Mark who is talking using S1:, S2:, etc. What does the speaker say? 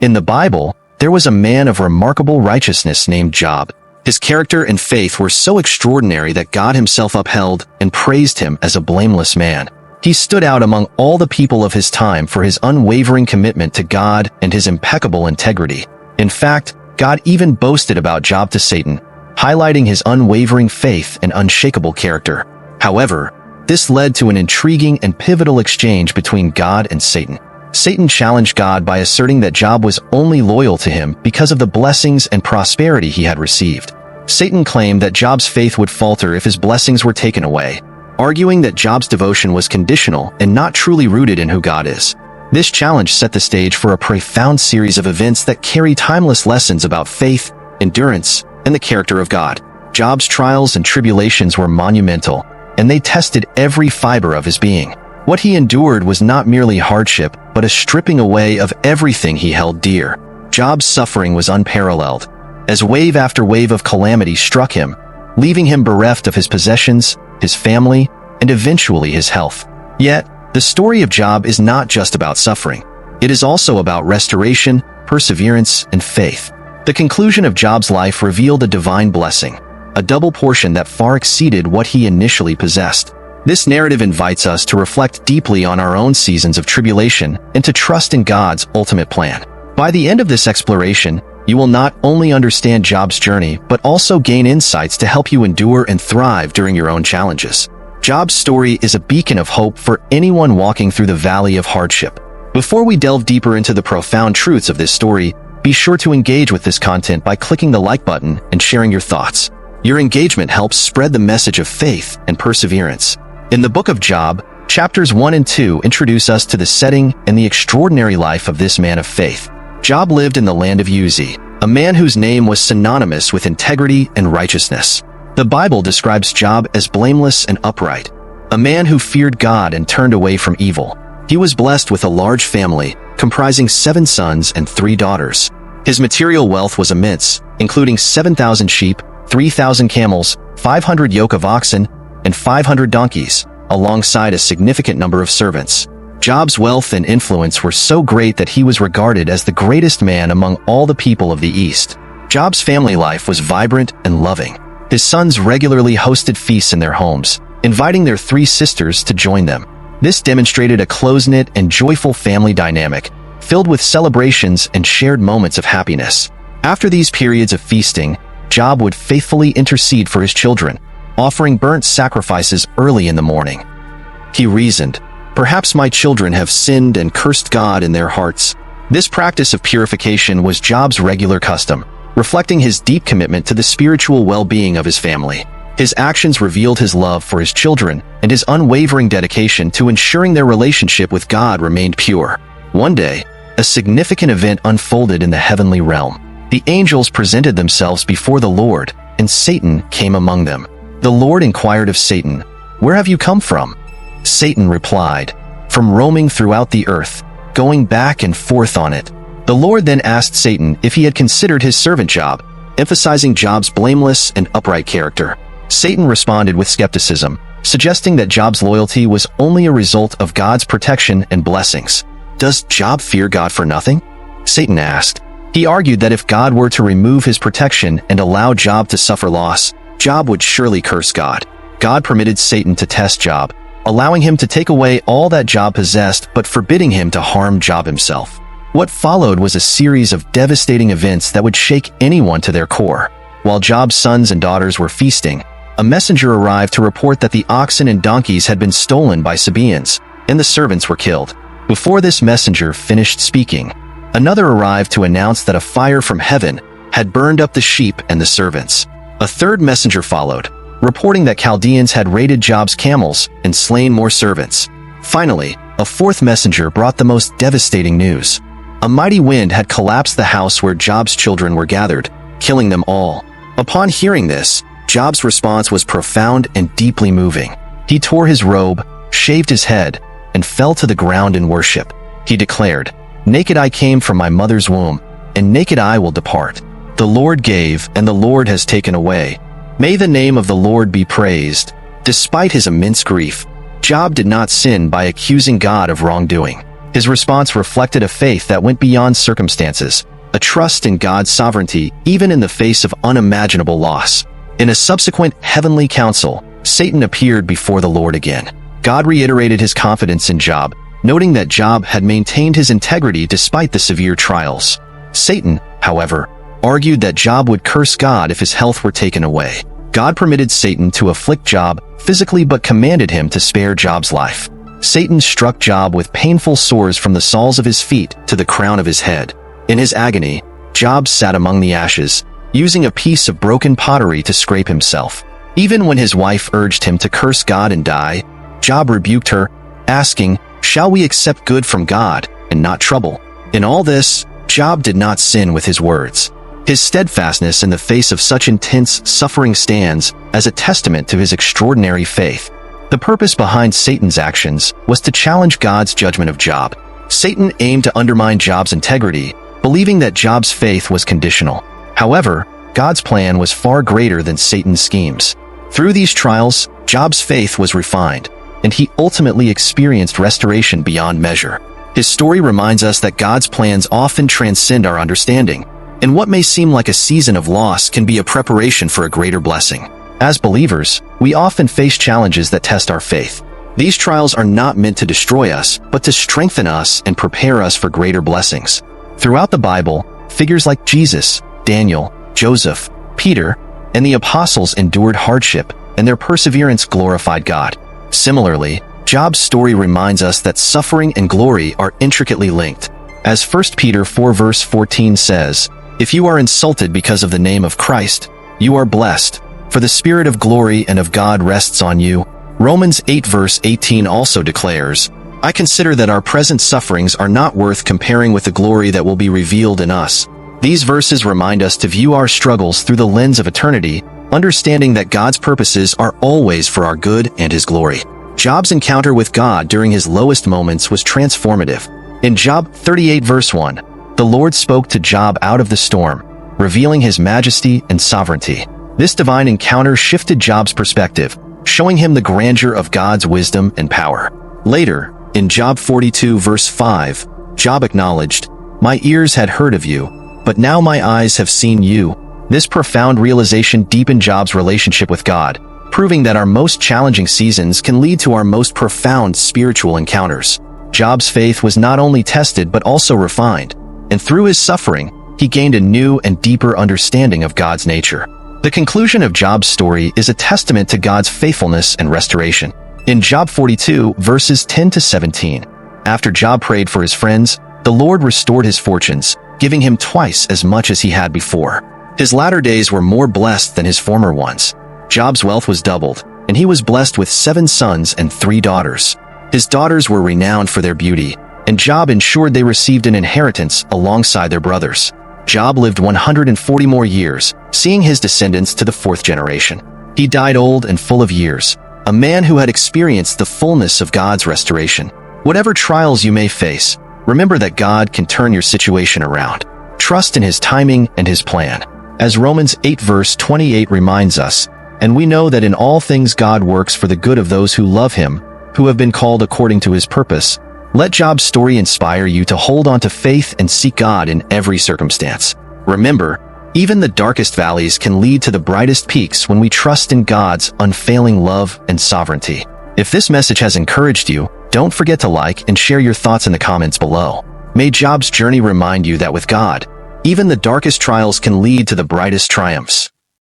S1: In the Bible, there was a man of remarkable righteousness named Job. His character and faith were so extraordinary that God himself upheld and praised him as a blameless man. He stood out among all the people of his time for his unwavering commitment to God and his impeccable integrity. In fact, God even boasted about Job to Satan, highlighting his unwavering faith and unshakable character. However, this led to an intriguing and pivotal exchange between God and Satan. Satan challenged God by asserting that Job was only loyal to him because of the blessings and prosperity he had received. Satan claimed that Job's faith would falter if his blessings were taken away, arguing that Job's devotion was conditional and not truly rooted in who God is. This challenge set the stage for a profound series of events that carry timeless lessons about faith, endurance, and the character of God. Job's trials and tribulations were monumental, and they tested every fiber of his being. What he endured was not merely hardship, but a stripping away of everything he held dear. Job's suffering was unparalleled, as wave after wave of calamity struck him, leaving him bereft of his possessions, his family, and eventually his health. Yet, the story of Job is not just about suffering. It is also about restoration, perseverance, and faith. The conclusion of Job's life revealed a divine blessing, a double portion that far exceeded what he initially possessed. This narrative invites us to reflect deeply on our own seasons of tribulation and to trust in God's ultimate plan. By the end of this exploration, you will not only understand Job's journey, but also gain insights to help you endure and thrive during your own challenges. Job's story is a beacon of hope for anyone walking through the valley of hardship. Before we delve deeper into the profound truths of this story, be sure to engage with this content by clicking the like button and sharing your thoughts. Your engagement helps spread the message of faith and perseverance. In the book of Job, chapters 1 and 2 introduce us to the setting and the extraordinary life of this man of faith. Job lived in the land of Uz, a man whose name was synonymous with integrity and righteousness. The Bible describes Job as blameless and upright, a man who feared God and turned away from evil. He was blessed with a large family, comprising 7 sons and 3 daughters. His material wealth was immense, including 7,000 sheep, 3,000 camels, 500 yoke of oxen, and 500 donkeys, alongside a significant number of servants. Job's wealth and influence were so great that he was regarded as the greatest man among all the people of the East. Job's family life was vibrant and loving. His sons regularly hosted feasts in their homes, inviting their 3 sisters to join them. This demonstrated a close-knit and joyful family dynamic, filled with celebrations and shared moments of happiness. After these periods of feasting, Job would faithfully intercede for his children, offering burnt sacrifices early in the morning. He reasoned, "Perhaps my children have sinned and cursed God in their hearts." This practice of purification was Job's regular custom, reflecting his deep commitment to the spiritual well-being of his family. His actions revealed his love for his children and his unwavering dedication to ensuring their relationship with God remained pure. One day, a significant event unfolded in the heavenly realm. The angels presented themselves before the Lord, and Satan came among them. The Lord inquired of Satan, "Where have you come from?" Satan replied, "From roaming throughout the earth, going back and forth on it." The Lord then asked Satan if he had considered his servant Job, emphasizing Job's blameless and upright character. Satan responded with skepticism, suggesting that Job's loyalty was only a result of God's protection and blessings. "Does Job fear God for nothing?" Satan asked. He argued that if God were to remove his protection and allow Job to suffer loss, Job would surely curse God. God permitted Satan to test Job, allowing him to take away all that Job possessed but forbidding him to harm Job himself. What followed was a series of devastating events that would shake anyone to their core. While Job's sons and daughters were feasting, a messenger arrived to report that the oxen and donkeys had been stolen by Sabaeans, and the servants were killed. Before this messenger finished speaking, another arrived to announce that a fire from heaven had burned up the sheep and the servants. A third messenger followed, reporting that Chaldeans had raided Job's camels and slain more servants. Finally, a fourth messenger brought the most devastating news. A mighty wind had collapsed the house where Job's children were gathered, killing them all. Upon hearing this, Job's response was profound and deeply moving. He tore his robe, shaved his head, and fell to the ground in worship. He declared, "Naked I came from my mother's womb, and naked I will depart. The Lord gave, and the Lord has taken away. May the name of the Lord be praised." Despite his immense grief, Job did not sin by accusing God of wrongdoing. His response reflected a faith that went beyond circumstances, a trust in God's sovereignty even in the face of unimaginable loss. In a subsequent heavenly council, Satan appeared before the Lord again. God reiterated his confidence in Job, noting that Job had maintained his integrity despite the severe trials. Satan, however, argued that Job would curse God if his health were taken away. God permitted Satan to afflict Job physically but commanded him to spare Job's life. Satan struck Job with painful sores from the soles of his feet to the crown of his head. In his agony, Job sat among the ashes, using a piece of broken pottery to scrape himself. Even when his wife urged him to curse God and die, Job rebuked her, asking, "Shall we accept good from God and not trouble?" In all this, Job did not sin with his words. His steadfastness in the face of such intense suffering stands as a testament to his extraordinary faith. The purpose behind Satan's actions was to challenge God's judgment of Job. Satan aimed to undermine Job's integrity, believing that Job's faith was conditional. However, God's plan was far greater than Satan's schemes. Through these trials, Job's faith was refined, and he ultimately experienced restoration beyond measure. His story reminds us that God's plans often transcend our understanding, and what may seem like a season of loss can be a preparation for a greater blessing. As believers, we often face challenges that test our faith. These trials are not meant to destroy us, but to strengthen us and prepare us for greater blessings. Throughout the Bible, figures like Jesus, Daniel, Joseph, Peter, and the apostles endured hardship, and their perseverance glorified God. Similarly, Job's story reminds us that suffering and glory are intricately linked. As 1 Peter 4 verse 14 says, "If you are insulted because of the name of Christ, you are blessed, for the Spirit of glory and of God rests on you." Romans 8 verse 18 also declares, "I consider that our present sufferings are not worth comparing with the glory that will be revealed in us." These verses remind us to view our struggles through the lens of eternity, understanding that God's purposes are always for our good and His glory. Job's encounter with God during his lowest moments was transformative. In Job 38 verse 1, the Lord spoke to Job out of the storm, revealing His majesty and sovereignty. This divine encounter shifted Job's perspective, showing him the grandeur of God's wisdom and power. Later, in Job 42 verse 5, Job acknowledged, "My ears had heard of you, but now my eyes have seen you." This profound realization deepened Job's relationship with God, proving that our most challenging seasons can lead to our most profound spiritual encounters. Job's faith was not only tested but also refined, and through his suffering, he gained a new and deeper understanding of God's nature. The conclusion of Job's story is a testament to God's faithfulness and restoration. In Job 42, verses 10 to 17, after Job prayed for his friends, the Lord restored his fortunes, giving him twice as much as he had before. His latter days were more blessed than his former ones. Job's wealth was doubled, and he was blessed with 7 sons and 3 daughters. His daughters were renowned for their beauty, and Job ensured they received an inheritance alongside their brothers. Job lived 140 more years, seeing his descendants to the 4th generation. He died old and full of years, a man who had experienced the fullness of God's restoration. Whatever trials you may face, remember that God can turn your situation around. Trust in His timing and His plan. As Romans 8 verse 28 reminds us, "And we know that in all things God works for the good of those who love Him, who have been called according to His purpose." Let Job's story inspire you to hold on to faith and seek God in every circumstance. Remember, even the darkest valleys can lead to the brightest peaks when we trust in God's unfailing love and sovereignty. If this message has encouraged you, don't forget to like and share your thoughts in the comments below. May Job's journey remind you that with God, even the darkest trials can lead to the brightest triumphs.